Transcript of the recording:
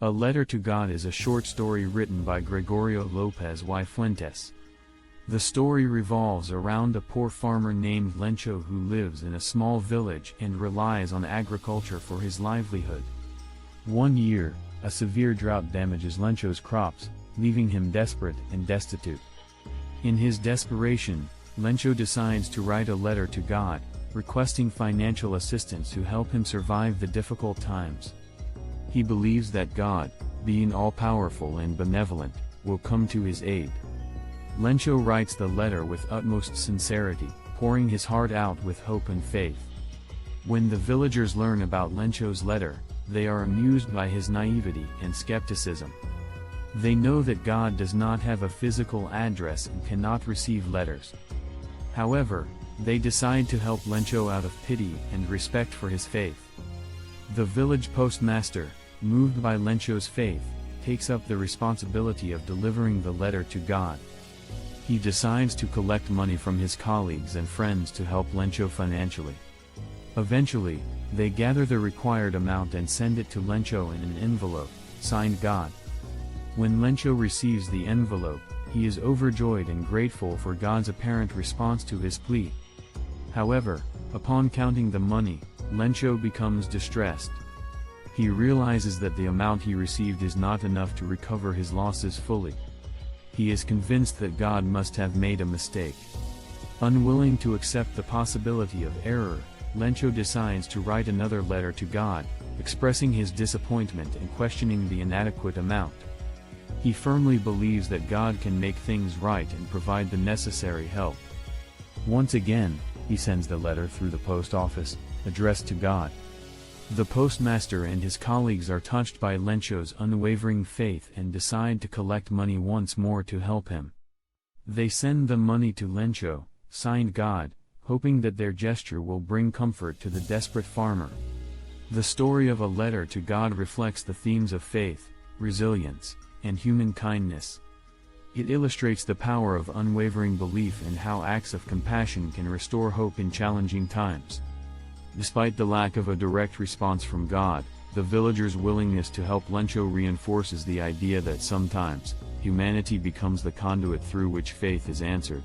A Letter to God is a short story written by Gregorio López y Fuentes. The story revolves around a poor farmer named Lencho who lives in a small village and relies on agriculture for his livelihood. One year, a severe drought damages Lencho's crops, leaving him desperate and destitute. In his desperation, Lencho decides to write a letter to God, requesting financial assistance to help him survive the difficult times. He believes that God, being all-powerful and benevolent, will come to his aid. Lencho writes the letter with utmost sincerity, pouring his heart out with hope and faith. When the villagers learn about Lencho's letter, they are amused by his naivety and skepticism. They know that God does not have a physical address and cannot receive letters. However, they decide to help Lencho out of pity and respect for his faith. The village postmaster, moved by Lencho's faith, takes up the responsibility of delivering the letter to God. He decides to collect money from his colleagues and friends to help Lencho financially. Eventually, they gather the required amount and send it to Lencho in an envelope, signed God. When Lencho receives the envelope, he is overjoyed and grateful for God's apparent response to his plea. However, upon counting the money, Lencho becomes distressed. He realizes that the amount he received is not enough to recover his losses fully. He is convinced that God must have made a mistake. Unwilling to accept the possibility of error, Lencho decides to write another letter to God, expressing his disappointment and questioning the inadequate amount. He firmly believes that God can make things right and provide the necessary help. Once again, he sends the letter through the post office, addressed to God. The postmaster and his colleagues are touched by Lencho's unwavering faith and decide to collect money once more to help him. They send the money to Lencho, signed God, hoping that their gesture will bring comfort to the desperate farmer. The story of A Letter to God reflects the themes of faith, resilience, and human kindness. It illustrates the power of unwavering belief and how acts of compassion can restore hope in challenging times. Despite the lack of a direct response from God, the villagers' willingness to help Lencho reinforces the idea that sometimes, humanity becomes the conduit through which faith is answered.